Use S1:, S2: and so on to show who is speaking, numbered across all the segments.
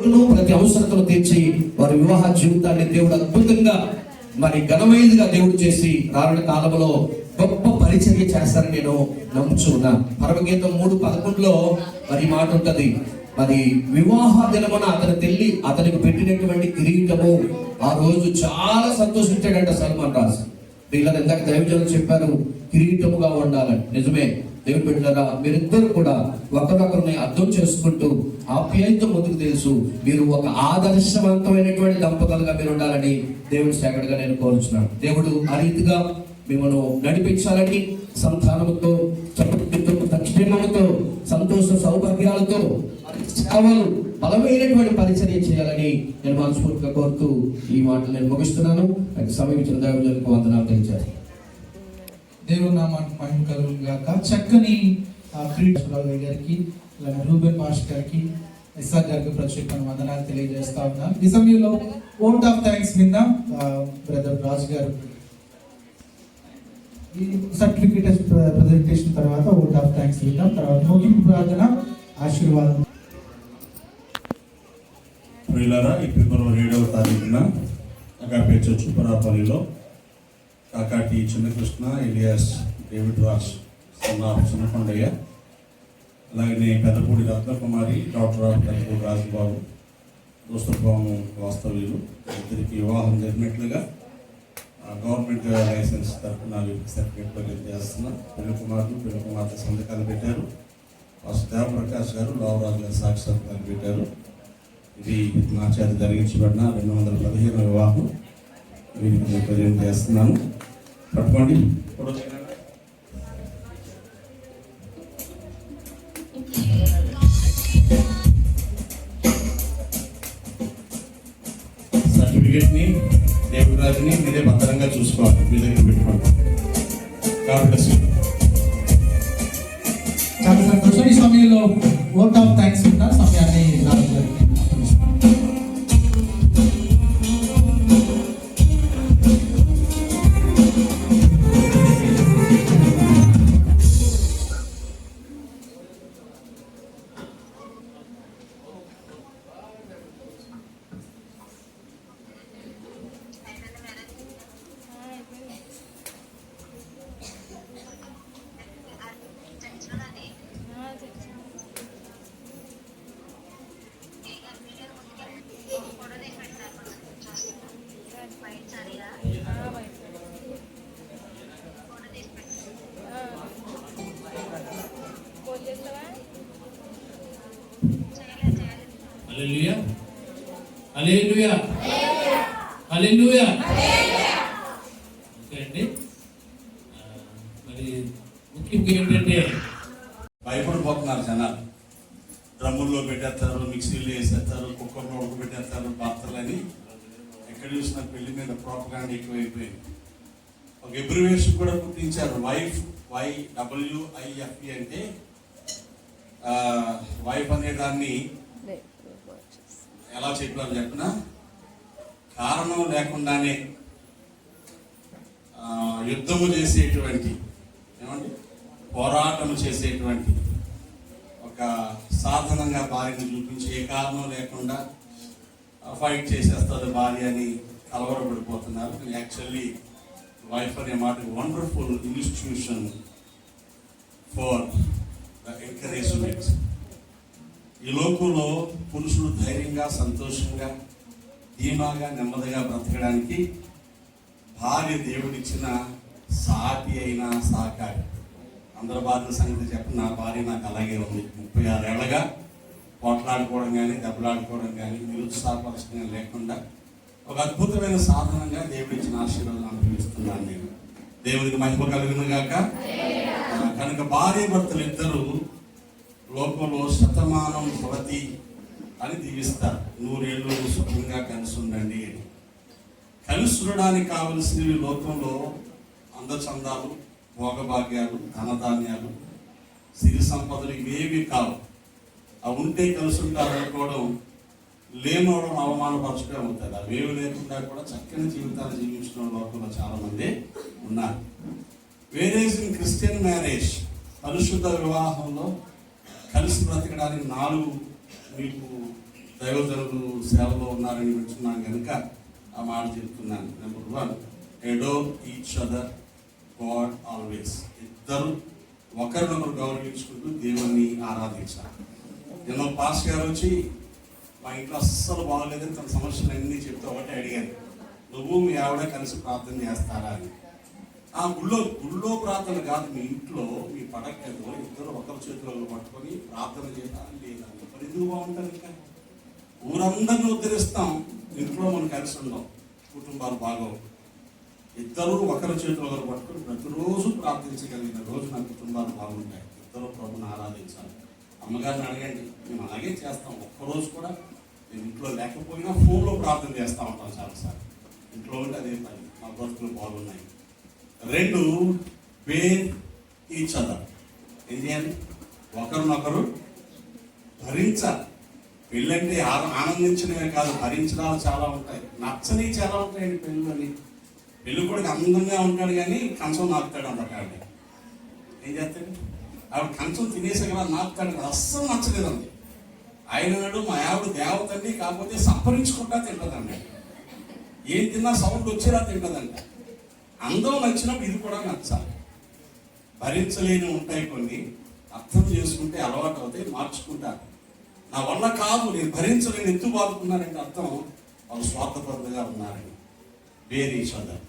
S1: లోటును ప్రతి అవసరతను తీర్చి వారి వివాహ జీవితాన్ని దేవుడు అద్భుతంగా మరి ఘనమైనదిగా దేవుడు చేసి రానున్న కాలంలో గొప్ప పరిచర్య చేస్తారని నేను నమ్ముచున్నా. పరమగీతం 3:11 మరి మాట ఉంటది, మరి వివాహ దినమున అతని తెల్లి అతనికి పెట్టినటువంటి కిరీటము ఆ రోజు చాలా సంతోషించాడంట సల్మాన్ రాజు. వీళ్ళని ఇందాక దైవజనులు చెప్పారు కిరీటముగా ఉండాలని. నిజమే దేవుడు బిడ్డలారా, మీరిద్దరు కూడా ఒకరొకరిని అర్థం చేసుకుంటూ ఆప్యాయత ముందుకు తెలుసు మీరు ఒక ఆదర్శవంతమైనటువంటి దంపతులుగా మీరు ఉండాలని దేవుడి సేకరణగా నేను కోరుచున్నాను. దేవుడు ఆ రీతిగా మిమ్మల్ని నడిపించాలని సంతానముతో సమృద్ధితో తక్షణముతో సంతోష సౌభాగ్యాలతో సేవలు బలమైనటువంటి పరిచర్య చేయాలని నేను మనస్ఫూర్తిగా కోరుతూ ఈ మాటలు నేను ముగిస్తున్నాను. సమీపించిన దైవజనులకు వందనాలు తెలియజేస్తాను.
S2: దేవుని నామానికి మహిమ కలుగును గాక. చక్కని క్రీడారావు గారికి, రూబెన్ మాస్టర్ గారికి, ఎస్ఆర్ గారికి ప్రత్యేకమైన వందనాలు తెలియజేస్తా ఉన్నాను. ఈ సమయంలో ఓట్ ఆఫ్ థ్యాంక్స్ విందాం. బ్రదర్ రాజు గారు ఈ సర్టిఫికేట్ ప్రజెంటేషన్ తర్వాత ఓట్ ఆఫ్ థ్యాంక్స్ విందాం. తర్వాత ముగింపు ప్రార్థన, ఆశీర్వాదం.
S3: ప్రియులారా, ఈ ఫిబ్రవరి 7వ తారీఖున అగాపే చర్చ్ పురాపల్లిలో కాకాటి చిన్నకృష్ణ, ఎలియాస్, డేవిడ్ రాజ్, చిన్నకొండయ్య, అలాగే పెద్దపూడి రత్నకుమారి, డాక్టర్ పెద్దపూడి రాజుబాబు, దోస్తపాము వాస్తవ్యులు ఇద్దరికి వివాహం జరిగినట్లుగా గవర్నమెంట్ లైసెన్స్ తరఫున సర్టిఫికేట్ చేస్తున్నా. పెళ్లి కుమార్తె సంతకాలు పెట్టారు. దేవప్రకాష్ గారు, రావురాజు గారు సాక్షి సంతకాలు పెట్టారు. ఇది నా చేత జరిగించబడిన 215వ వివాహం. వీరికి ప్రజెంట్ చేస్తున్నాను. పట్టుకోండి. సర్టిఫికేట్ని, దేవురాజుని మీరే భద్రంగా చూసుకోవాలి, మీ దగ్గర పెట్టుకోండి. కాబట్టి
S2: చాలా సంతోషం. ఈ సమయంలో ఓట్ ఆఫ్ థ్యాంక్స్ ఉన్న సమయాన్ని
S1: హల్లెలూయా, హల్లెలూయా, హల్లెలూయా. ఓకే అండి. మరి ముఖ్యంగా ఏంటంటే
S3: భయపడిపోతున్నారు జనాలు. డ్రమ్ముల్లో పెట్టేస్తారు, మిక్సీలు వేసేస్తారు, కుక్కర్లో ఉడకబెట్టేస్తారు, పాత్రలని. ఎక్కడ చూసినా పెళ్లి మీద ప్రోపగాండా ఎక్కువైపోయింది. ఒక ఎబ్రివేషన్ కూడా గుర్తించారు, వైఫ్, YWIFE అంటే వైఫ్ అనే దాన్ని ఎలా చెప్పారు చెప్పిన కారణం లేకుండానే యుద్ధము చేసేటువంటి, ఏమండి, పోరాటం చేసేటువంటి ఒక సాధనంగా భార్యను చూపించి ఏ కారణం లేకుండా ఫైట్ చేసేస్తుంది భార్య అని కలవరపడిపోతున్నారు. యాక్చువల్లీ వైఫ్ అనే మాట wonderful institution for the encouragement. ఈ లోకంలో పురుషులు ధైర్యంగా, సంతోషంగా, ధీమాగా, నెమ్మదిగా బ్రతకడానికి భార్య దేవుడిచ్చిన సాటి అయిన సహకారి. అందరి భార్యల సంగతి చెప్పిన నా భార్య నాకు అలాగే ఉంది. 36 ఏళ్ళగా పోట్లాడుకోవడం కానీ, దెబ్బలాడుకోవడం కానీ, నిరుత్సాహపరచడం లేకుండా ఒక అద్భుతమైన సాధనంగా దేవుడిచ్చిన ఆశీర్వాదం అనుభవిస్తున్నాను నేను. దేవుడికి మహిమ కలుగును గాక. కనుక భార్య భర్తలు ఇద్దరు లోకంలో శతమానం భవతి అని దీవిస్తారు. 100 ఏళ్ళు సుఖంగా కలిసి ఉండండి అని. కలిసి ఉండడానికి కావలసినవి లోకంలో అందచందాలు, భోగభాగ్యాలు, ధనధాన్యాలు, సిరి సంపదలు ఇవేవి కావు. అవి ఉంటే కలిసి ఉంటారనుకోవడం లేనోవడం అవమానపరచడం అవుతుంది. అవేవి లేకుండా కూడా చక్కని జీవితాలు జీవించడం లోకంలో చాలా మంది ఉన్నారు. వేరేస్ ఇన్ క్రిస్టియన్ మ్యారేజ్, పరిశుద్ధ వివాహంలో కలిసి బ్రతకడానికి 4 మీకు దైవజనులు సేవలో ఉన్నారని వింటున్నాను కనుక ఆ మాట చెప్తున్నాను. Number 1, adore each other God always. ఇద్దరు ఒకరినొకరు గౌరవించుకుంటూ దేవుణ్ణి ఆరాధించాలి. నిన్న పాస్ గారు వచ్చి మా ఇంట్లో అస్సలు బాగలేదని తన సమస్యలన్నీ చెప్తే ఒకటే అడిగాను, నువ్వు మీ ఆవిడ కలిసి ప్రార్థన చేస్తారా అని. ఆ గుళ్ళో ప్రార్థన కాదు, మీ ఇంట్లో మీ పడకలో ఇద్దరు ఒకరి చేతులలో పట్టుకొని ప్రార్థన చేయాలి లేదా? మరి ఎందుకు బాగుంటుంది? ఇంకా ఊరందరినీ ఉద్ధరిస్తాం, ఇంట్లో మనం కలిసి ఉందాం, కుటుంబాలు బాగోవు. ఇద్దరు ఒకరి చేతులు ఒకరు పట్టుకొని ప్రతిరోజు ప్రార్థించగలిగిన రోజు నా కుటుంబాలు బాగుంటాయి. ఇద్దరు ప్రభుని ఆరాధించాలి. అమ్మగారిని అడగండి, మేము అలాగే చేస్తాం. ఒక్కరోజు కూడా నేను ఇంట్లో లేకపోయినా ఫోన్లో ప్రార్థన చేస్తూ ఉంటాం చాలాసార్లు. ఇంట్లో ఉంటే అదే పని, మా బ్రతుకులు బాగున్నాయి. 2, బేర్ ఈచ్ అదర్. ఏం చేయాలి? ఒకరినొకరు భరించాలి. పెళ్ళంటే ఆనందించినవే కాదు, భరించడాలు చాలా ఉంటాయి, నచ్చని చాలా ఉంటాయండి పెళ్ళని. పెళ్ళి కూడా అందంగా ఉంటాడు కానీ కంచం నాకుతాడు అంటాడు. ఆవిడ ఏం చేస్తాడు? ఆవిడ కంచం తినేసగల నాకుతాడు, అస్సలు నచ్చలేదండి. ఆయన నాడు మా ఆవిడ దేవతండి, కాకపోతే సంపరించుకుంటా తింటదండి. ఏం తిన్నా సౌండ్ వచ్చేలా తింటదంట. అందం నచ్చినప్పుడు ఇది కూడా నచ్చాలి. భరించలేని ఉంటాయి కొన్ని, అర్థం చేసుకుంటే అలవాటు అవుతాయి, మార్చుకుంటారు. నా వల్ల కాదు, నేను భరించలేని ఎందుకు బాగుతున్నారంటే అర్థం వాళ్ళు స్వార్థపరులుగా ఉన్నారని. Bear each other.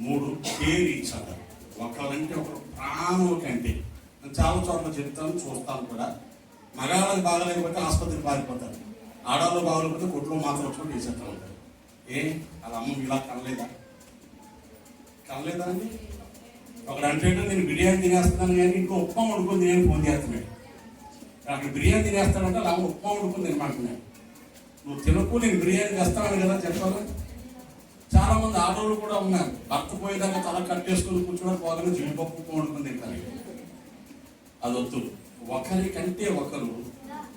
S3: 3, care each other. ఒకళ్ళంటే ఒకరు ప్రాణం కంటే. నేను చాలా చోట్ల చెప్తాను, చూస్తాను కూడా. మగాళ్ళకి బాగలేకపోతే ఆసుపత్రికి పారిపోతారు, ఆడవాళ్ళు బాగలేకపోతే కొట్లో మాత్రం వచ్చి వేసేస్తూ ఉంటారు. అది అమ్మ ఇలా కనలేదా అండి? ఒకడు అంటే నేను బిర్యానీ తినేస్తున్నాను కానీ ఇంకో ఉప్మా వండుకొని తినే ఫోన్ చేస్తున్నాడు. అక్కడ బిర్యానీ తినేస్తానంటే అలా ఉప్మా వండుకొని తినమంటున్నాడు. నువ్వు తినకు, నేను బిర్యానీ చేస్తాను కదా చెప్పాలి. చాలా మంది ఆడవాళ్ళు కూడా ఉన్నారు, భర్త పోయేదాకా తల కట్టేసుకుని కూర్చోవడం పోదని జీడిపప్పు ఉప్మా వండుకొని తింటారు. అదొద్దు. ఒకరికంటే ఒకరు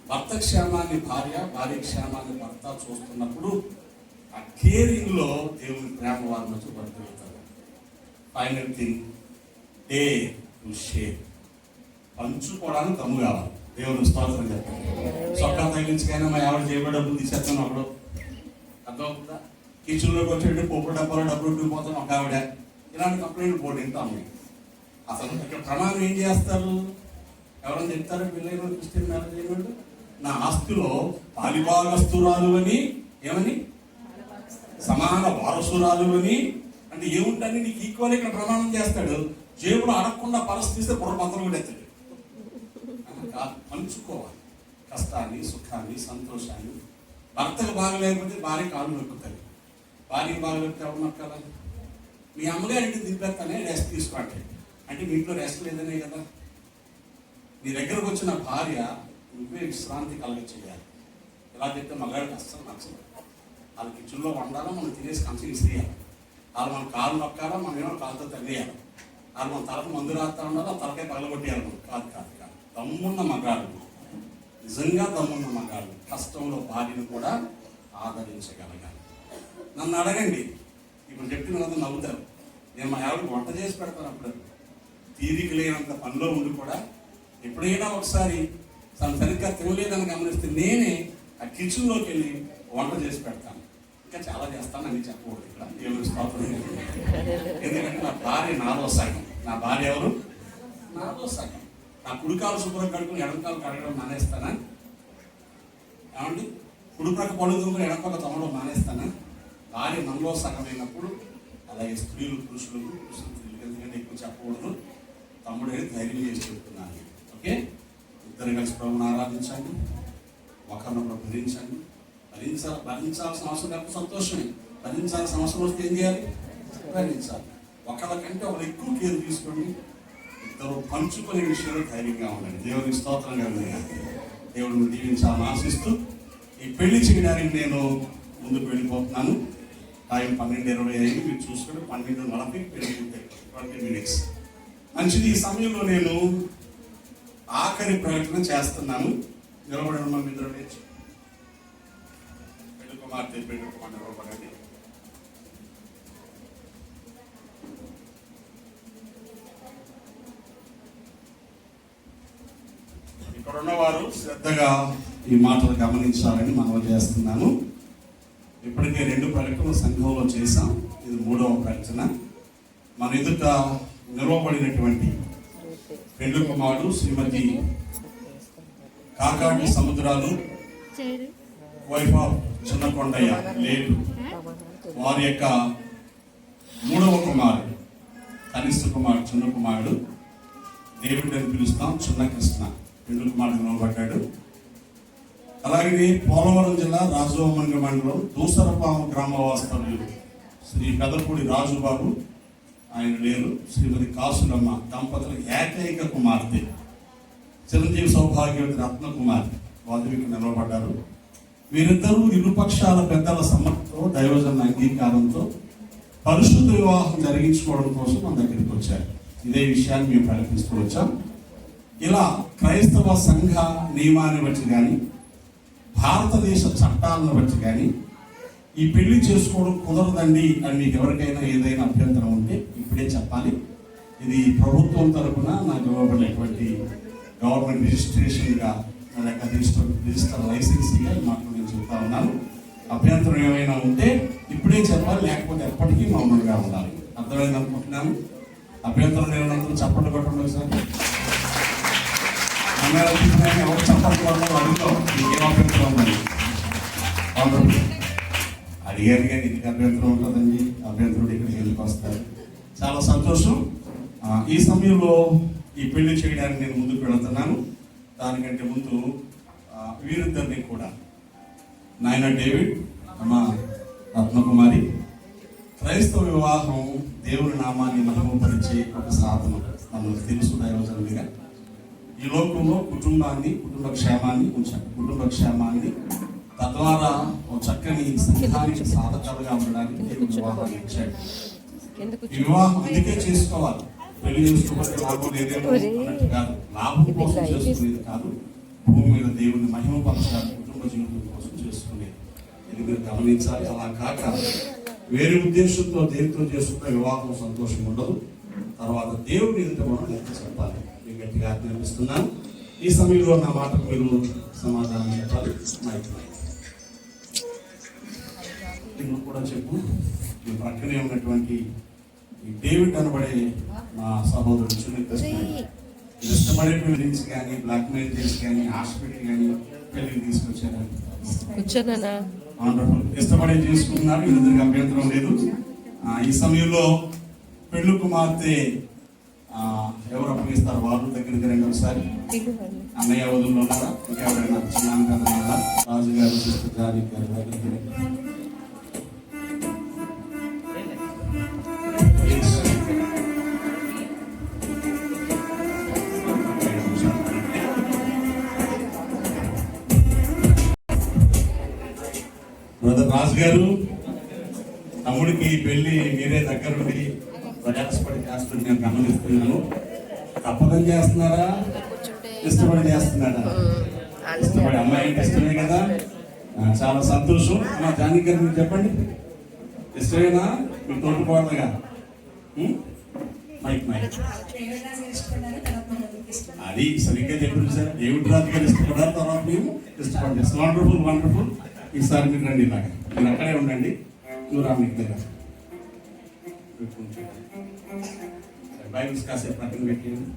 S3: భర్త క్షేమాన్ని భార్య క్షేమాన్ని భర్త చూస్తున్నప్పుడు ఆ కేరింగ్ లో దేవుని ప్రేమ వారి మధ్య పడుతుంటారు. Final thing, day to share. పంచుకోవడానికి దమ్ము కావాలి. దేవుని స్తోత్రం చెప్పాలి. సొక్క తగిలించుకైనా మా ఆవిడ చేయబడి డబ్బులు తీసేస్తాను అప్పుడు అర్థమవుతుందా? కిచెన్లోకి వచ్చేటప్పుడు పప్పు డబ్బాలో డబ్బులు ఉండిపోతాం ఒక ఆవిడ. ఇలాంటి కంప్లైంట్ బోర్డు వింటాం. అసలు ఇక్కడ ప్రమాణం ఏం చేస్తారు? ఎవరైనా చెప్తారు పిల్లలు క్రిస్టియన్ మ్యారేజ్ చేయబడి నా ఆస్తిలో పాలిభాగస్తురాలు అని, ఏమని సమాన వారసురాలు అని అంటే ఏముంటుంది? నీకు ఈక్వల్ ఇక్కడ ప్రమాణం చేస్తాడు. జేబులో అడగకుండా పరిస్థితి బుర్ర మంత్రం కూడా ఎత్తాడు. పంచుకోవాలి కష్టాన్ని, సుఖాన్ని, సంతోషాన్ని. భర్తకు బాగలేకపోతే భార్య కాళ్ళు నొక్కుతాయి, భార్యకి బాగలేకపోతే ఎవరు నొక్కాలి? మీ అమ్మగారింటి దింపేస్తానే రెస్ట్ తీసుకోండి అంటే మీ ఇంట్లో రెస్ట్ లేదనే కదా. నీ దగ్గరకు వచ్చిన భార్య నువ్వే విశ్రాంతి కలగ చేయాలి. ఇలా చెప్తే మగాడికి అస్సలు నచ్చదు. వాళ్ళ కిచెన్లో వండాలా, మనం తినేసి కంచెలు ఇసేయాలి. వాళ్ళు మన కాళ్ళు నొక్కాలా, మనం ఏమో కాళ్ళతో తగ్గేయాలి. వాళ్ళు మన తలకు మందు రాస్తా ఉండాలి, ఆ తలకాయ పగలగొట్టేయాలి. మనం కాదు. దమ్మున్న మగాడు, నిజంగా దమ్మున్న మగాడు కష్టంలో భార్యను కూడా ఆదరించగలగాలి. నన్ను అడగండి, ఇప్పుడు చెప్పిన కదా నవ్వుతారు. నేను మా ఆవిడకి వంట చేసి పెడతాను. అప్పుడు తీరిక లేనంత పనిలో ఉండి కూడా ఎప్పుడైనా ఒకసారి తను సరిగ్గా తినలేదని గమనిస్తే నేనే ఆ కిచెన్లోకి వెళ్ళి వంట చేసి పెడతాను. ఇంకా చాలా చేస్తానని చెప్పకూడదు ఇక్కడ, దేవుని స్తోత్రం. ఎందుకంటే నా భార్య నాలో సగం. నా భార్య ఎవరు? నాలో సగం. నా కుడికాలు శుభ్రం కడుకుని ఎడంకాలు కడగడం మానేస్తానా? ఏమండి? కుడిపక్క పళ్ళు దుమ్ములు ఎడంపక్క తమ్మడం మానేస్తానా? భార్య మనలో సగమైనప్పుడు అలాగే స్త్రీలు పురుషులు ఎందుకంటే ఎక్కువ చెప్పకూడదు. తమ్ముడు ధైర్యం చేసి చెప్తున్నాను. ఓకే, ఇద్దరు కలిసి ప్రభువుని ఆరాధించండి, ఒకరినొకరు భరించండి. భరించాల్సిన అవసరం లేకపోతే సంతోషమే. భరించాల్సిన అవసరం వస్తే ఏం చేయాలి? భరించాలి. ఒకళ్ళకంటే ఒకరు ఎక్కువ కేర్ తీసుకోండి. ఇద్దరు పంచుకునే విషయంలో ధైర్యంగా ఉండండి. దేవునికి స్తోత్రం కలుగుతుంది. దేవుడిని దీవించాలని ఆశిస్తూ ఈ పెళ్లి చేయడానికి నేను ముందుకు వెళ్ళిపోతున్నాను. టైం 12:25. మీరు చూసుకుంటే 12:40 పెళ్లి 20 minutes. మంచిది. ఈ సమయంలో నేను ఆఖరి ప్రకటన చేస్తున్నాను. నిలబడి ఉన్న మిత్రులు పెళ్లి కుమార్తె నిలబడండి. ఇక్కడ ఉన్నవారు శ్రద్ధగా ఈ మాటలు గమనించాలని మనవి చేస్తున్నాను. ఇప్పటికే 2 ప్రకటనలు సంఘంలో చేశాం. ఇది 3వ ప్రకటన. మన ఎదుట నిలవబడినటువంటి పెండ్లి కుమారుడు శ్రీమతి కాకాటి సముద్రాలు వైఫ్ ఆఫ్ చిన్నకొండయ్య లేటు వారి యొక్క 3వ కుమారుడు, కనిష్ట కుమారుడు, చిన్న కుమారుడు డేవిడ్ అని పిలుస్తాం. చిన్న కృష్ణ పెండ్లి కుమారుడు నిలబడ్డాడు. అలాగే పోలవరం జిల్లా రాజవమంగ మండలం దూసరపాము గ్రామవాస్తవ్యులు శ్రీ పెదపూడి రాజుబాబు, ఆయన లేరు. శ్రీమతి కాసులమ్మ దంపతుల ఏకైక కుమార్తె చిరంజీవి సౌభాగ్యవతి రత్నకుమారి వాదివికి నిలవబడ్డారు. వీరిద్దరూ ఇరుపక్షాల పెద్దల సమ్మతితో దైవజన అంగీకారంతో పరిశుద్ధ వివాహం జరిగించుకోవడం కోసం మన దగ్గరికి వచ్చారు. ఇదే విషయాన్ని మేము ప్రకటిస్తూ వచ్చాం. ఇలా క్రైస్తవ సంఘ నియమాన్ని బట్టి కానీ భారతదేశ చట్టాలను బట్టి కానీ ఈ పెళ్లి చేసుకోవడం కుదరదండి అని మీకు ఎవరికైనా ఏదైనా అభ్యంతరం ఉంటే ఇప్పుడే చెప్పాలి. ఇది ప్రభుత్వం తరఫున నాకు ఇవ్వబడినటువంటి గవర్నమెంట్ రిజిస్ట్రేషన్గా లేక రిజిస్టర్ లైసెన్స్గా ఈ మాటలు నేను చెప్తా ఉన్నాను. అభ్యంతరం ఏమైనా ఉంటే ఇప్పుడే చెప్పాలి, లేకపోతే ఎప్పటికీ మౌనంగా ఉండాలి. అర్థమైంది అనుకుంటున్నాను. అభ్యంతరం ఏమైనా చప్పట్లు కొట్టండి సార్. ఎవరు చప్పట్లు కొట్టడం అడుగుతాం, మీకేం అభ్యంతరం ఉందండి? అడిగారు కానీ ఇంటికి అభ్యంతరం ఉంటుందండి. అభ్యంతరుడు ఇక్కడికి వెళ్ళి వస్తారు. చాలా సంతోషం. ఈ సమయంలో ఈ పెళ్లి చేయడానికి నేను ముందుకు వెళుతున్నాను. దానికంటే ముందు వీరిద్దరిని కూడా నాయన డేవిడ్, అమ్మ రత్నకుమారి, క్రైస్తవ వివాహం దేవుని నామాన్ని మహిమపరిచే ఒక సాధనం. మనకు తెలుసు దైవజనుడిగా ఈ లోకంలో కుటుంబాన్ని, కుటుంబ క్షేమాన్ని ఉంచాడు. కుటుంబ క్షేమాన్ని తద్వారా ఒక చక్కని సంఘానికి సాధకాలుగా ఉండడానికి దేవుడు వివాహాన్ని ఇచ్చాడు. ఈ వివాహం అందుకే చేసుకోవాలి. పెళ్లి చేసుకోవాలి లాభం లేదేమో అన్నట్టు కాదు, లాభం కోసం చేసుకునేది కాదు, భూమి మీద దేవుని మహిమపరచడానికి కుటుంబ జీవితం కోసం చేసుకునేది. ఇది మీరు గమనించాలి. అలా కాక వేరే ఉద్దేశంతో దేనితో చేసుకున్న వివాహం సంతోషం ఉండదు. తర్వాత దేవుని ఎదుట మనం లెక్క చెప్పాలి. మీకు గట్టిగా ఆజ్ఞాపిస్తున్నాను. ఈ సమయంలో నా మాటకు మీరు సమాధానం చెప్పాలి. నువ్వు కూడా చెప్పు. ఈ ప్రక్కనే ఉన్నటువంటి ఈ డేవిడ్ అనబడే మా సహోదరుడు ఇష్టపడే గురించి కానీ బ్లాక్ మెయిల్ చేసి కానీ హాస్పిటల్ కానీ పెళ్లికి తీసుకొచ్చారు. ఇష్టపడే చేసుకున్నారు. వీళ్ళిద్దరికి అభ్యంతరం లేదు. ఈ సమయంలో పెళ్లి కుమార్తె ఎవరు అప్పగిస్తారు? వారు దగ్గరికి రండి ఒకసారి. అన్నయ్య వదులు ఉన్నారా? ఇంకెవరైనా చిన్న కదా రాజు గారు, సిస్టర్ జారీ గారు దగ్గరికి రండి. బ్రదర్ రాజు గారు, తమ్ముడికి పెళ్లి మీరే దగ్గరుండి ప్రయాసపడి చేస్తుంది నేను గమనిస్తున్నాను. తప్పదని చేస్తున్నారా? ఇష్టపడి చేస్తున్నారా? ఇష్టపడి. అమ్మాయి అంటే ఇష్టమే కదా. చాలా సంతోషం. మా జానీ గారు మీరు చెప్పండి, ఇష్టమేనా మీ తోటిపోవాలగా? మైక్ మైక్ అది సరిగ్గా చెప్పింది సార్. దేవుడి రాజు గారు ఇష్టపడారు, తర్వాత మేము ఇష్టపడి. Wonderful wonderful. ఈసారి మీరు రండి, ఇలాగా మీరు అక్కడే ఉండండి. నువ్వు రా, మీకు దగ్గర బైబిల్స్ కాసేపు పక్కన పెట్టండి.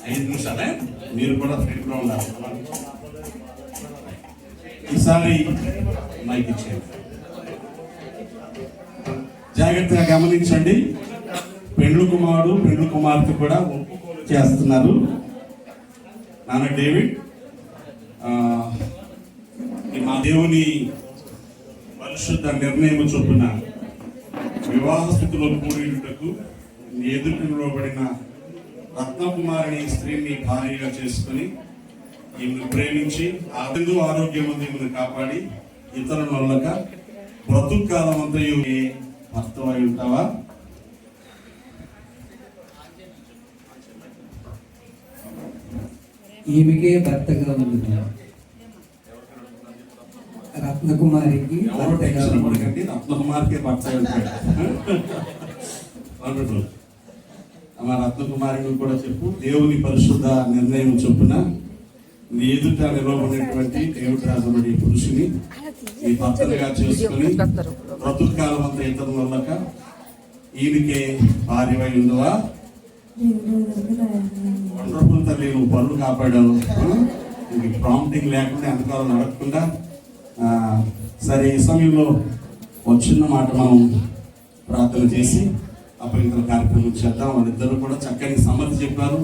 S3: ఐదు నిమిషాలే మీరు కూడా ఫ్రీగా ఉండాలి. ఈసారి మైక్ ఇచ్చేయండి. జాగ్రత్తగా గమనించండి. పెండ్లు కుమారుడు, పెండ్లు కుమార్తె కూడా చేస్తున్నారు. నాన్న డేవిడ్, మా దేవుని పరిశుద్ధ నిర్ణయం చొప్పున వివాహ స్థితిలో కూడినటకు ఎదుటి నిలబడిన రత్నకుమారిని స్త్రీని భార్యగా చేసుకుని ఈమెను ప్రేమించి ఆరోగ్యమందు ఈమెను కాపాడి ఇతరుల వల్లక బ్రతుకు కాలం అంతయు భర్తవై ఉంటావా?
S4: ఈమెకే భర్తగా ఉంది. రత్నకుమారికి
S3: రత్నకుమారికి భర్త. వండర్ఫుల్. మా రత్నకుమారిని కూడా చెప్పు. దేవుని పరిశుద్ధ నిర్ణయం చొప్పున నీ ఎదుట నిలవబడినటువంటి దేవుడు రాజబడి పురుషుని నీ భర్తలుగా చేసుకుని బ్రతుకాలం అంతా ఇతరుల వల్లక ఈయనకే భార్యవై ఉందవా? వండర్ఫుల్ తల్లి, నువ్వు పనులు కాపాడావు. ప్రాంప్టింగ్ లేకుండా వెనకాల నడకుండా. సరే, ఈ సమయంలో ఒక చిన్న మాట మనం ప్రార్థన చేసి అపవిత్ర కార్యక్రమం చేద్దాం. వాళ్ళిద్దరూ కూడా చక్కని సమ్మతి చెప్పారు.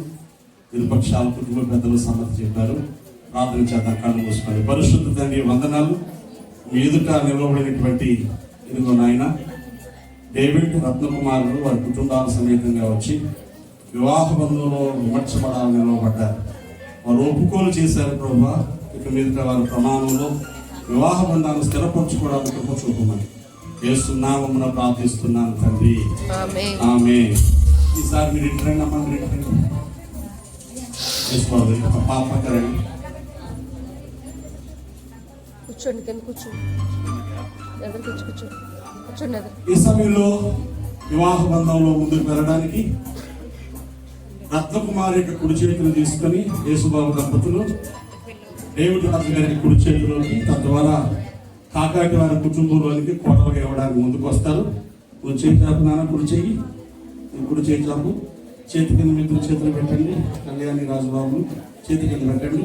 S3: ఇరుపక్షాల కుటుంబ పెద్దలు సమ్మతి చెప్పారు. ప్రార్థన చేద్దాం. కళ్ళు మూసుకోండి. పరిశుద్ధ తండ్రి, వందనాలు. మీ ఎదుట నిలవబడినటువంటి ఇదిగో నాయన డేవిడ్, రత్నకుమారులు వారి కుటుంబాల సమేతంగా వచ్చి వివాహ బంధంలో విమర్శపడాలని నిలవబడ్డారు. వారు ఒప్పుకోలు చేశారు ప్రభా. ఇక మీదట వారి ప్రమాణంలో వివాహ బంధాలను స్థిరపరచుకోవడానికి కృప చూపమని యేసునామమున ప్రార్థిస్తున్నాను తండ్రి, ఆమేన్. ఈసారి మీరు ఇంటరండి అమ్మ, మీరు ఇంటరండి. వేసుకోవాలి పాప కరండి.
S5: కూర్చోండి, కింద కూర్చోండి, ఎదురు కూర్చోండి, కూర్చోండి ఎదురు.
S3: ఈ సమయంలో వివాహ బంధంలో ముందుకు వెళ్ళడానికి రత్నకుమారి యొక్క కుడి చేతులు తీసుకొని యేసుబాబు దంపతులు డేవిడ్ రాజు గారికి కుడి చేతిలోకి, తద్వారా కాకాటి వారి కుటుంబంలోనికి కోటలుగా ఇవ్వడానికి ముందుకు వస్తారు. నువ్వు చేతి చాపు నాన్న, కుడి చెయ్యి, కుడి చేయి చాపు. చేతి కింద మిత్రులు చేతులు పెట్టండి. కళ్యాణి రాజుబాబు చేతి కింద పెట్టండి.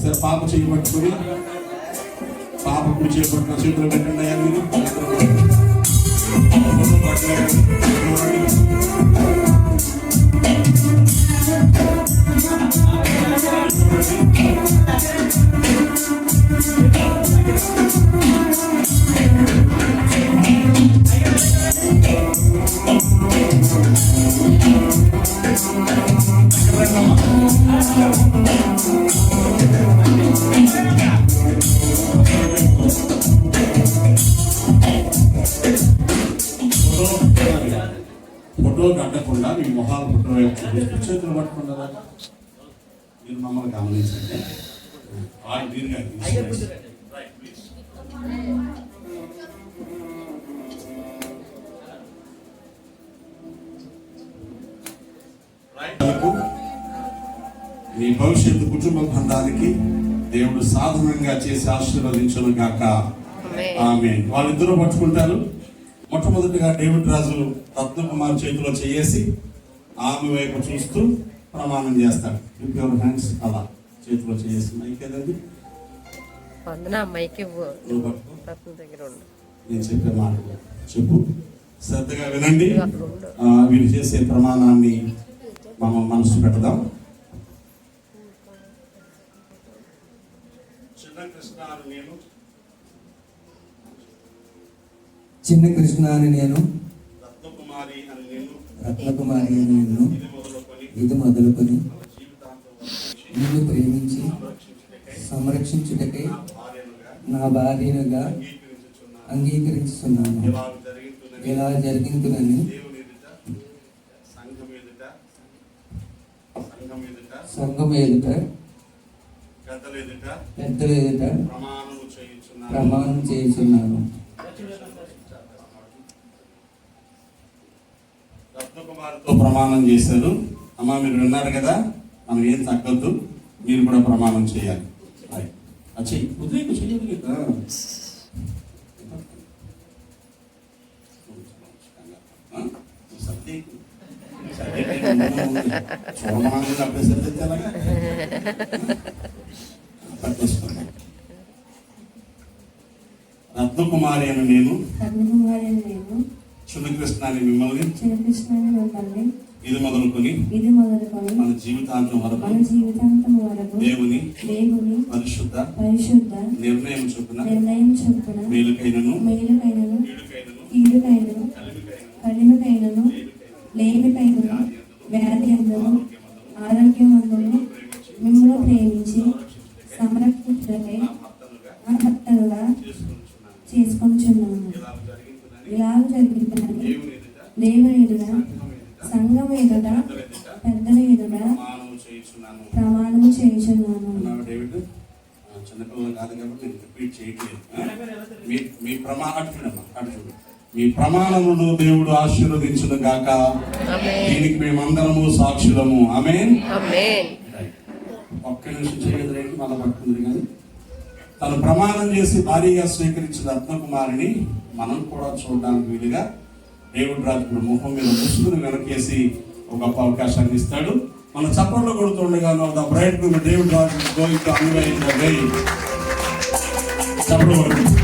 S3: సరే, పాప చేయి పట్టుకొని పాప కుడి చేయి పట్టుకున్న చేతులు పెట్టండి. అయ్యా మీరు ఫోటో కట్టకుండా మీ మొహాలు ఫోటో చేతులు పట్టుకుంటారా? మీరు మమ్మల్ని గమనించండి. మీ భవిష్యత్తు కుటుంబ బంధానికి దేవుడు సాధనంగా చేసి ఆశీర్వదించును గాక, ఆమేన్. వాళ్ళిద్దరూ పట్టుకుంటారు. మొట్టమొదటిగా డేవిడ్ రాజు రత్నకుమార్ చేతిలో చేసి ఆమె వైపు చూస్తూ ప్రమాణం చేస్తాడు. యువర్ హ్యాండ్స్ అలా చేతిలో చేసి మైకేదండి, నేను చెప్పే మాట చెప్పు, శ్రద్ధగా వినండి. వీరు చేసే ప్రమాణాన్ని మనం మనసు పెడదాం.
S4: చిన్న కృష్ణ అని నేను,
S3: రత్నకుమారి అని నేను,
S4: రత్నకుమారి అని నేను ఇది మొదలుకొని నిన్ను ప్రేమించి సంరక్షించుటకై నా భార్యనుగా అంగీకరించుతున్నాను. ఇలా జరిగిందని సంఘం ఎదుట పెద్దల ఎదుట ప్రమాణం చేయుచున్నాను.
S3: రత్నకుమారితో ప్రమాణం చేశారు. అమ్మ, మీరు విన్నారు కదా, మనం ఏం తగ్గద్దు, మీరు కూడా ప్రమాణం చేయాలి. రత్నకుమారి అని నేను, చిన్నకృష్ణ అని మిమ్మల్ని ఇది మొదలుకొని మన జీవితాంతం వరకు దేవుని పరిశుద్ధ నిర్ణయం చొప్పున మేలుకైనను
S6: కీడుకైనను కలిమికైనను లేమికైనను వ్యాధి అందను ఆరోగ్యం అందను మిమ్మల్ని ప్రేమించి సంరక్షించడమే నా భర్తలుగా చేసుకొంచున్నాను. ఇలా జరిగిందని దేవుని ఎదుట సంఘం ఎదుట పెద్దల ఎదుట ప్రమాణము చేయుచున్నాను.
S3: చిన్నపిల్లలు కాదు కాబట్టి నేను రిపీట్ చేయట్లేదు. మీ ప్రమాణం అటు మీ ప్రమాణమును దేవుడు ఆశీర్వదించును గాక.
S5: ఆమేన్.
S3: దీనికి మేమందరము సాక్షులము. ఆమేన్.
S5: ఆమేన్.
S3: ఒక్క నిమిషం చేయలేదండి, మళ్ళా పట్టుకుంది. కానీ తను ప్రమాణం చేసి భారీగా స్వీకరించిన రత్నకుమారిని మనం కూడా చూడడానికి వీలుగా దేవుడు రాజుకుడు ముఖం మీద ముసుగును వెనకేసి ఒక గొప్ప అవకాశాన్ని ఇస్తాడు. మన చప్పట్లో కొడుతుండగా ద బ్రైడ్ గ్రూమ్ దేవుడు రాజు going to unveil the way. చప్పట్లు కొడుతుంది.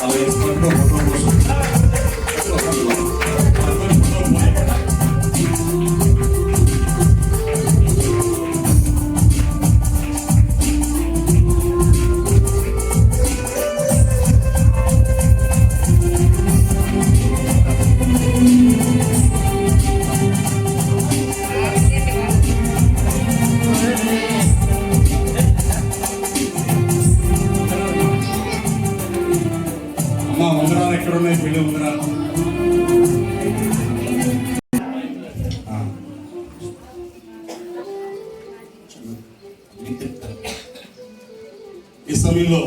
S3: అలా వేసుకుంటూ ఫోటో కోసం అమ్మా ఉంగరాలు ఎక్కడ ఉన్నాయి? పెళ్లి ఉంగరాలు ఈ సమయంలో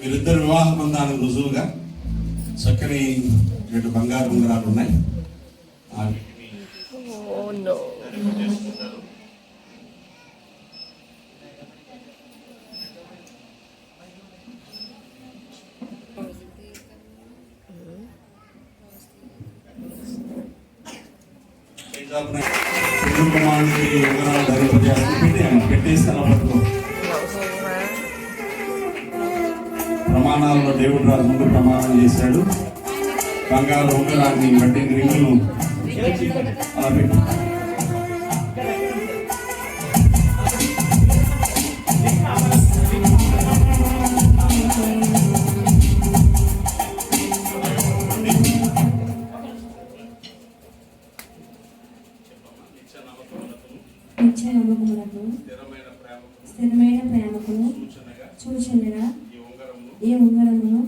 S3: వీరిద్దరు వివాహ బంధానికి రుజువుగా చక్కని 2 బంగారు ఉంగరాలు ఉన్నాయి.
S5: Oh no.
S3: పెళ్లి కుమారుడికి ఉంగరాలు ధరింపజేయాలని పెట్టేస్తాను. పట్టుకో. ప్రమాణాల్లో దేవుడు రాజు ముందు ప్రమాణం చేశాడు. బంగారు ఉంగరాన్ని బట్టి రింగులు అలా పెట్టు.
S6: నిత్య నమ్మకములకు స్థిరమైన ప్రేమకును సూచనగా ఈ ఉంగరమును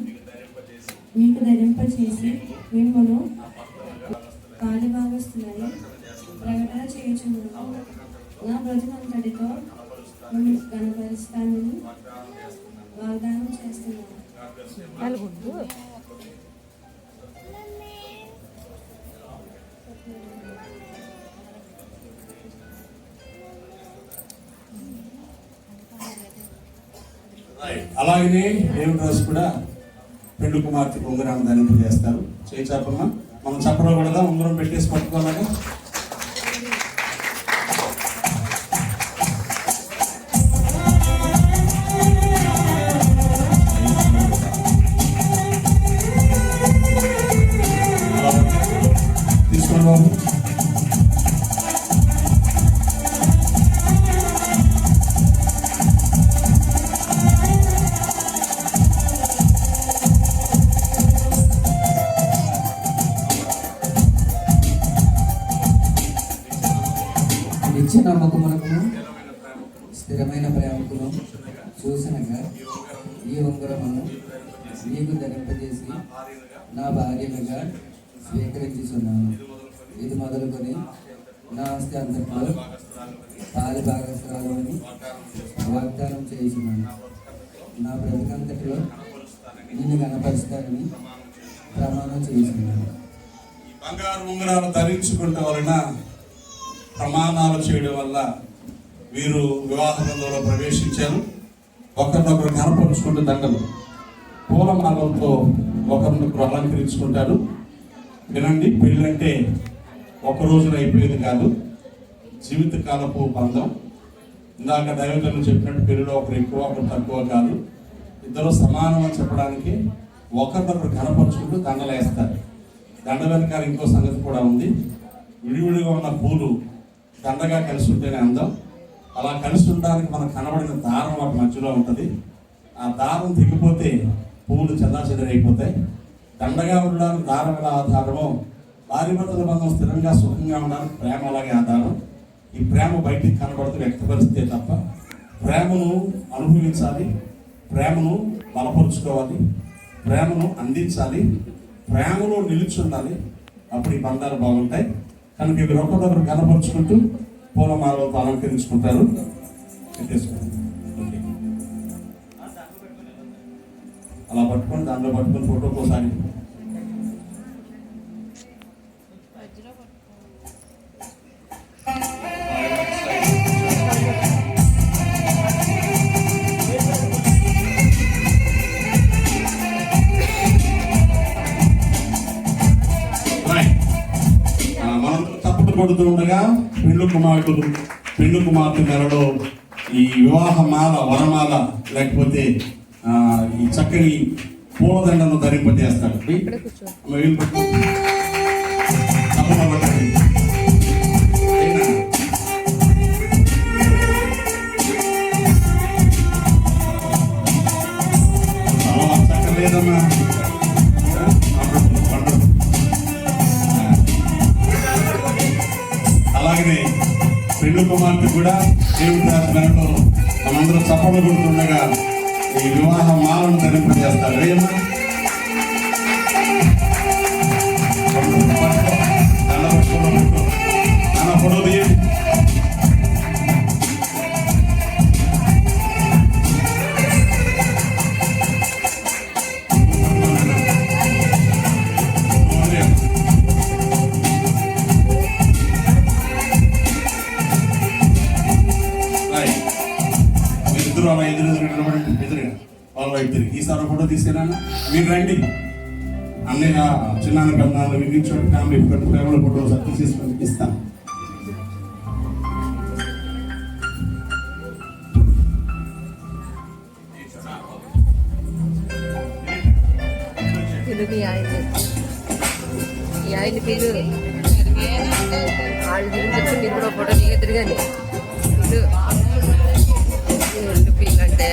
S6: మీకు ధరింపచేసి మిమ్మల్ని పాలిభాగస్తులని ప్రకటన చేయుచున్నాను. నా బ్రతుకంతటితో మిమ్మల్ని కనపరుస్తానని వాగ్దానం చేస్తున్నాను.
S3: అలాగనే దేవుడు రాజు కూడా పెళ్లి కుమార్తె ఉంగరాన్ని ధరింపు చేస్తారు. చేయి చెప్పమ్మా. మనం చెప్పకూడదా? ఉంగరం పెట్టేసి పట్టుకోవాలని. తీసుకోండి బాబు.
S4: నిత్య నమ్మకమునకును స్థిరమైన ప్రేమకును సూచనగా ఈ ఉంగరమును మీకు ధరింపజేసి నా భార్యగా స్వీకరించుచున్నాను. ఇది మొదలుకొని నా ఆస్తి అంతట్లో పాలి భాగస్రాలు అని వాగ్దానం చేయుచున్నాను. నా బ్రతుకంతటిలో నిన్ను కనపరుస్తానని ప్రమాణం చేయుచున్నాను.
S3: బంగారు ఉంగరాలు ధరించుకుంటే వలన, ప్రమాణాలు చేయడం వల్ల వీరు వివాహ బంధంలో ప్రవేశించారు. ఒకరినొకరు కనపరుచుకుంటూ దండలు పూలమాలలతో ఒకరినొకరు అలంకరించుకుంటారు. వినండి, పెళ్ళంటే ఒక రోజున అయిపోయేది కాదు, జీవితకాలపు బంధం. ఇందాక దైవజనులు చెప్పినట్టు పెళ్ళిలో ఒకరు ఎక్కువ ఒకరు తక్కువ కాదు, ఇద్దరు సమానం అని చెప్పడానికి ఒకరినొకరు కనపరుచుకుంటూ దండలు వేస్తారు. దండ వెనకాల ఇంకో సంగతి కూడా ఉంది. విడివిడిగా ఉన్న పూలు దండగా కలిసి ఉంటేనే అందం. అలా కలిసి ఉండడానికి మనకు కనబడిన దారం ఒక మధ్యలో ఉంటుంది. ఆ దారం తెగిపోతే పువ్వులు చెల్లాచెదరైపోతాయి. దండగా ఉండడానికి దారం ఎలా ఆధారమో, భార్యాభర్తల బంధం స్థిరంగా సుఖంగా ఉండడానికి ప్రేమ అలాగే ఆధారం. ఈ ప్రేమ బయటికి కనబడుతూ వ్యక్తపరిస్తే తప్ప, ప్రేమను అనుభవించాలి, ప్రేమను బలపరుచుకోవాలి, ప్రేమను అందించాలి, ప్రేమలో నిలిచి ఉండాలి. అప్పుడు ఈ బంధాలు బాగుంటాయి. కనుక ఇవి ఒకరికొకరు కనపరుచుకుంటూ పూలమాలతో అలంకరించుకుంటారు. పెట్టేసుకుంటారు. అలా పట్టుకొని దాంట్లో పట్టుకొని ఫోటోకి ఒకసారి మనం తప్పుడు కొడుతూ ఉండగా పెండ్లు కుమార్తె మెడలో ఈ వివాహ మాల వరమాల లేకపోతే ఈ చక్కని పూలదండను ధరింపజేస్తాడు.
S5: ఇక్కడ కూర్చో.
S3: వీళ్ళు పట్టు. తప్పకుండా పట్టండి. ఏనా? చాలా చక్కలేదమ్మా. అలాగనే పెండ్లు కుమార్తె కూడా దేవుడి రాజధానిలో మనందరూ చప్పట్లు కొడుతుండగా ఈ వివాహ మాలను ధరింపజేస్తారు. ఏమా ఫోటో తీయండి. మీరిద్దరు అలా ఎదురుగా వాళ్ళ వైపు తిరిగి ఈసారి ఫోటో తీసేనా మీరు రండి. అన్నయ్య చిన్నాన్న పెద్దనాన్న వినించోటి ఫ్యామిలీ ఫ్యామిలీ ఫోటో సర్టి తీసుకొని ఇస్తాను.
S5: పిలుగు ఈ ఆయన పిలు వాళ్ళు తిరిగి మీరు కూడా ఫోటో దిగదురు కానీ పిల్లు అంటే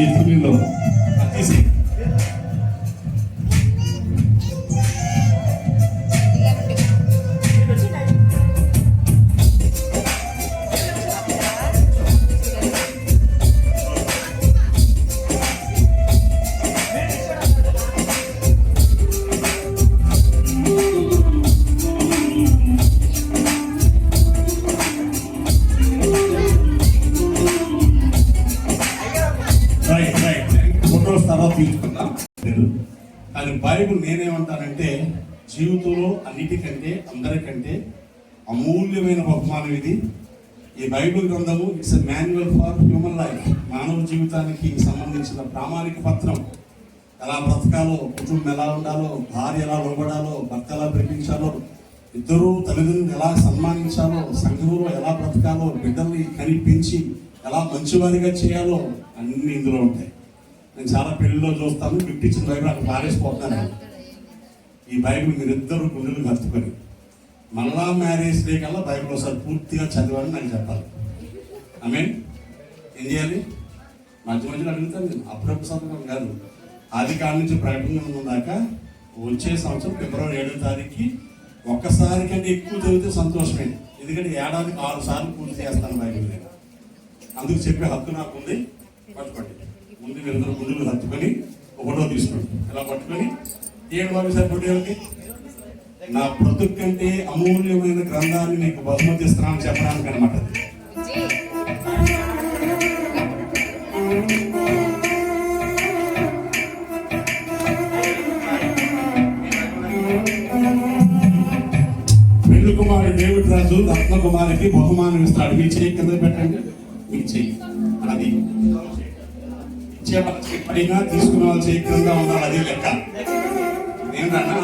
S5: ఈ తులిలో తీసి తీసుకుందాం. కానీ బైబుల్ నేనేమంటానంటే జీవితంలో అన్నిటికంటే అందరికంటే అమూల్యమైన బహుమానం ఇది. ఈ బైబిల్ గ్రంథము it's a manual for human life. మానవ జీవితానికి సంబంధించిన ప్రామాణిక పత్రం. ఎలా బ్రతకాలో, కుటుంబం ఎలా ఉండాలో, భార్య ఎలా లోబడాలో, భర్త ఎలా ప్రేమించాలో, ఇద్దరు తల్లిదండ్రులను ఎలా సన్మానించాలో, సంఘంలో ఎలా బ్రతకాలో, బిడ్డల్ని కనిపించి ఎలా మంచివారిగా చేయాలో అన్ని ఇందులో ఉంటాయి. నేను చాలా పెళ్లిలో చూస్తాను, గిఫ్ట్ ఇచ్చిన బైబిల్ అక్కడ పారేసిపోతున్నాను. ఈ బైబిల్ మీరిద్దరు గుండెలు కలుపుకొని మళ్ళా మ్యారేజ్ డే కల్లా బైబిల్ ఒకసారి పూర్తిగా చదివాలని నాకు చెప్పాలి. ఆమేన్. ఏం చేయాలి? మధ్య మధ్యలో అడుగుతాను నేను, అప్పుడప్పుడు చదవడం కాదు. ఆది కాలం నుంచి ప్రకటన దాకా వచ్చే సంవత్సరం ఫిబ్రవరి 7వ తారీఖుకి ఒక్కసారి కంటే ఎక్కువ చదివితే సంతోషమే. ఎందుకంటే ఏడాదికి 6 సార్లు పూర్తి చేస్తాను బైబిల్ నేను. అందుకు చెప్పే హక్కు నాకు ఉంది. పట్టుకోండి. ముందు మీరిద్దరు గుండెలు హత్తుకొని ఒక ఫోటో తీసుకోండి. ఇలా పట్టుకొని ఏడు బాబు సార్ ఫోటోకి నా బ్రతుకు కంటే అమూల్యమైన గ్రంథాన్ని నీకు బహుమతి ఇస్తున్నాను చెప్పడానికి అనమాట. పెళ్లి కుమారుడు డేవిడ్ రాజు రత్న కుమారికి బహుమానం ఇస్తాడు. మీ చెయ్యి కింద పెట్టండి. మీ చెయ్యి అది ఇచ్చే వాళ్ళ పైన తీసుకున్న వాళ్ళ చెయ్యి కింద ఉండాలి. అది లెక్క. ఏంటన్నా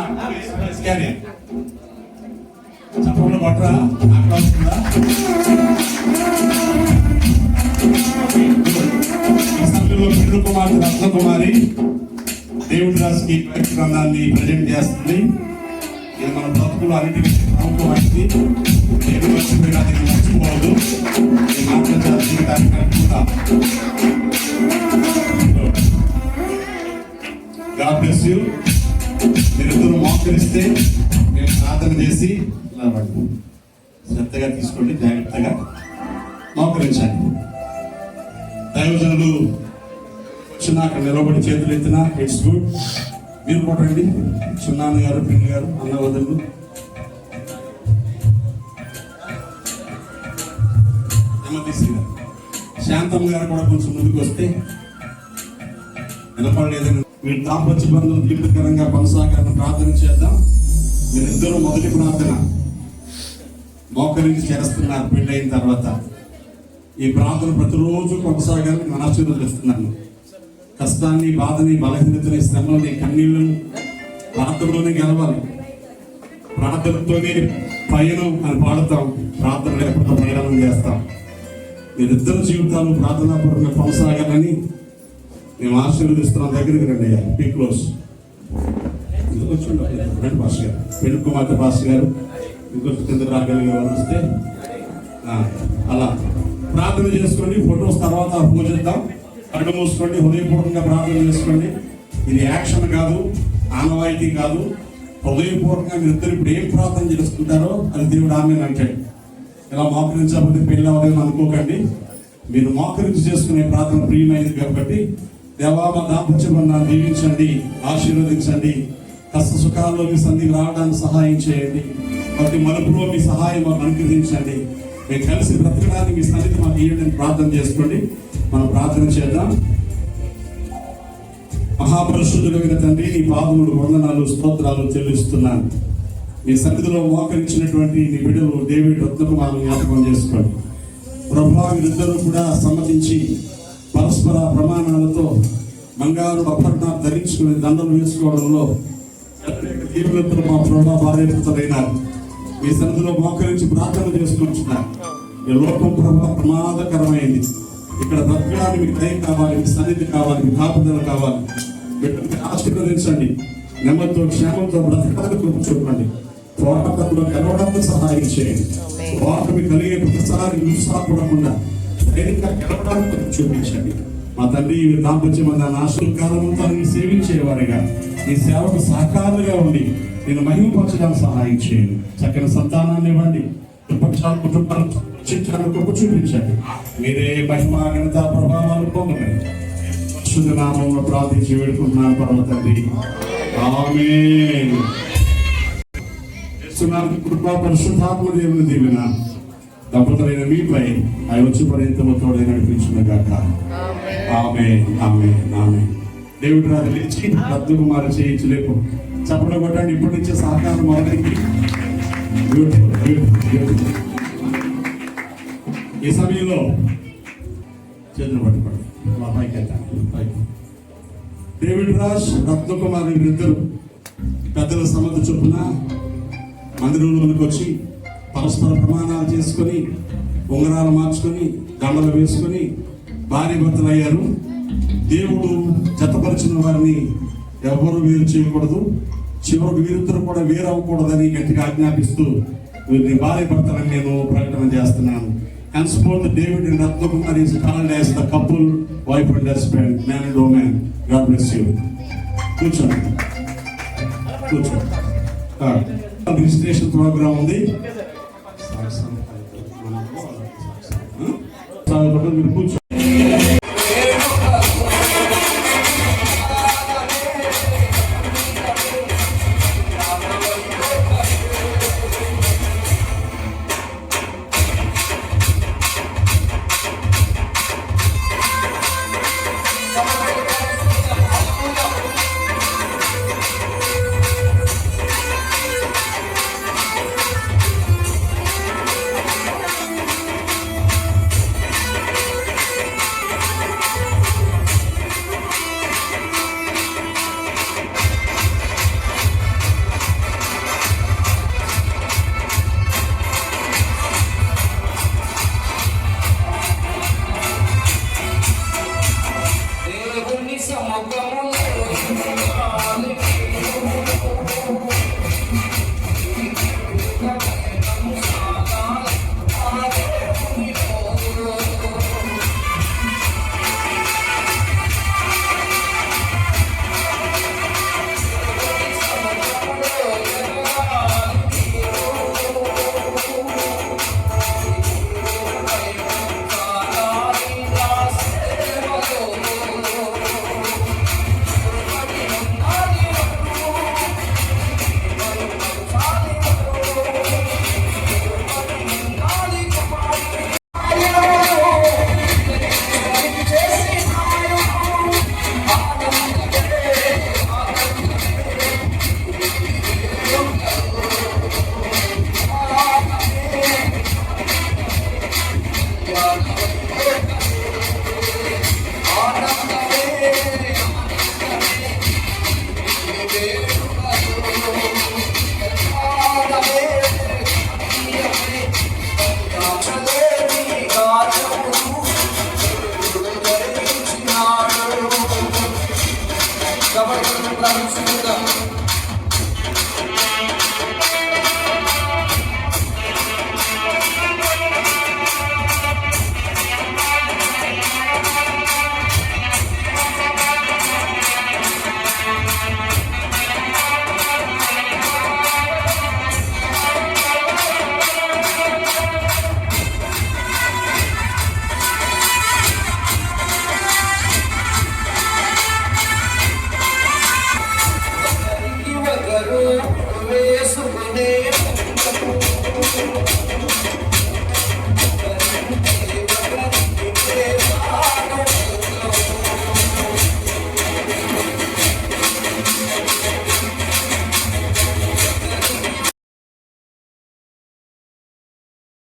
S5: చప్పట్లు కొట్టరా? అక్కడ వస్తుందా? ఈ సమయంలో పెళ్లి కుమార్తె రత్న కుమారి దేవుడి రాజుకి గ్రంథాన్ని ప్రజెంట్ చేస్తుంది. ఇది మన బ్రతుకులు అన్నిటికీ ప్రముఖమైనది. నేను మర్చిపోయినా దీన్ని మర్చిపోవద్దు. ఈ మాటల జీవితానికి అనుకుంటాం. God bless you. మీరిద్దరూ మోకరిస్తే నేను ప్రార్థన చేసి శ్రద్ధగా తీసుకోండి, జాగ్రత్తగా మోకరించండి. దైవజనులు వచ్చిన అక్కడ నిలబడి చేతులు ఎత్తిన ఇట్స్ గుడ్. మీరు కూడా రండి. సున్నాన్న గారు, పిన్ని గారు, అన్న వదలు, శాంతమ్మ గారు కూడా కొంచెం ముందుకు వస్తే వినపడలేదని మీరు దాంపత్య బంధువులు దీర్ఘకరంగా కొనసాగాలని ప్రార్థన చేద్దాం. మీరిద్దరూ మొదటి ప్రార్థన మోకరించి చేస్తున్నారు. పెళ్ళైన తర్వాత ఈ ప్రార్థన ప్రతిరోజు కొనసాగాలని నేను ఆశీర్వదిస్తున్నాను. కష్టాన్ని, బాధని, బలహీనతని, శ్రమని, కన్నీళ్లను ప్రార్థనలోనే గెలవాలి. ప్రార్థనతోనే పయనం అని పాడుతాం, ప్రార్థన లేకుండా ప్రయాణం చేస్తాం. మీరిద్దరు జీవితాలు ప్రార్థనాపూర్వకంగా కొనసాగాలని మేము ఆశీర్వదిస్తున్నాం. దగ్గరికి రండి అయ్యా, పీ క్లోజ్. రెండు పాస్ గారు, పెళ్లి కుమార్తె పాస్ గారు, ఇంకొంచెం కింద రాగలిగే వస్తే అలా ప్రార్థన చేసుకోండి. ఫొటోస్ తర్వాత పూజిద్దాం. కళ్ళు మూసుకోండి, హృదయపూర్వకంగా ప్రార్థన చేసుకోండి. ఇది యాక్షన్ కాదు, ఆనవాయితీ కాదు. హృదయపూర్వకంగా మీరు ఇద్దరు ఇప్పుడు ఏం ప్రార్థన చేసుకుంటారో అది దేవుడు ఆమేన్ అంటాడు. ఇలా మోకరించకపోతే పెళ్ళి అవ్వదని అనుకోకండి. మీరు మోకరించి చేసుకునే ప్రార్థన ప్రియమైనది కాబట్టి దేవా మా దాంపత్య బంధాన్ని దీవించండి, ఆశీర్వదించండి. కష్ట సుఖాల్లో మీ సన్నిధికి రావడానికి సహాయం చేయండి. ప్రతి మలుపులో మీ సహాయం మాకు అనుగ్రహించండి. మేము కలిసి బ్రతకడానికి మీ సన్నిధి మాకు ఇవ్వండి ప్రార్థన చేసుకోండి. మనం ప్రార్థన చేద్దాం. మహాపరిశుద్ధుడైన తండ్రి, నీ పాదములు, వందనాలు, స్తోత్రాలు చెల్లిస్తున్నాను. మీ సన్నిధిలో మోకరించినటువంటి నీ బిడ్డలు డేవిడ్ రత్నకుమారుని జ్ఞాపకం చేసుకోండి. ప్రభువా, వీరిద్దరూ కూడా సమ్మతించి పరస్పర ప్రమాణాలతో బంగారు అపర్ణాలు ధరించుకుని దండలు వేసుకోవడంలో దీవులతో మా ప్రభా భార్యభర్తలైనారు. మీ సన్నిధిలో మోకరించి ప్రార్థన చేసుకుంటున్నారు. ఈ లోకం ప్రభా ప్రమాదకరమైంది. ఇక్కడ బ్రతకడానికి మీకు దయ కావాలి, మీ సన్నిధి కావాలి, మీ కాపుదల కావాలి. బిడ్డల్ని ఆశీర్వదించండి. నెమ్మదితో, క్షేమంతో బ్రతకడానికి కృప చూపండి. పోరాటంలో గెలవడానికి సహాయం చేయండి. ఓటమి కలిగే ప్రతిసారి నిరుత్సాహపడకుండా ధైర్యంగా గెలవడానికి చూపించండి. మా తండ్రి, ఈ దాంపత్య బంధాన్ని ఆశీర్కాలంతో సేవించేవారిగా, ఈ సేవకు సహకారులుగా ఉండి నేను మహిమపరచడానికి సహాయం చేయండి. చక్కని సంతానాన్ని ఇవ్వండి. కుటుంబాలు కృప చూపించండి. మీరే మహిమ, ఘనత, ప్రభావాలు పొందండి. శుద్ధ నామంలో ప్రార్థించి వేడుకుంటున్నాను పరమ తండ్రి, ఆమేన్. కృప, పరిశుద్ధాత్మ దేవుని దీవెన దంపతులైన మీపై అవి వచ్చి పర్యంతము తోడే నడిపించుగాక. ఆమేన్, ఆమేన్, ఆమేన్. దేవుడు రాజు లేచి రత్నకుమారి చేయించలేపు చప్పట్లు కొట్టండి. ఇప్పటి నుంచే సహకారం మొదలైంది. ఈ సమయంలో చేతులు పట్టుకోండి. మా పైకి వెళ్తాను. డేవిడ్ రాజ్, రత్నకుమారి ఇద్దరు పెద్దల సమ్మతి చొప్పున మందిరంలోకి వచ్చి పరస్పర ప్రమాణాలు చేసుకొని, ఉంగరాలు మార్చుకొని, దండలు వేసుకొని భార్య భర్తలు అయ్యారు. దేవుడు జతపరిచిన వారిని ఎవరు వేరు చేయకూడదు. చివరికి వీరిద్దరు కూడా వేరవ్వకూడదని గట్టిగా ఆజ్ఞాపిస్తూ వీరిని భార్య భర్తలని నేను ప్రకటన చేస్తున్నాను. Henceforth, David and Ratnakumari is called as the couple, wife and husband, man and woman. God bless you. కూర్చోండి. రిజిస్ట్రేషన్ ప్రోగ్రామ్ ఉంది. మీరు కూర్చో.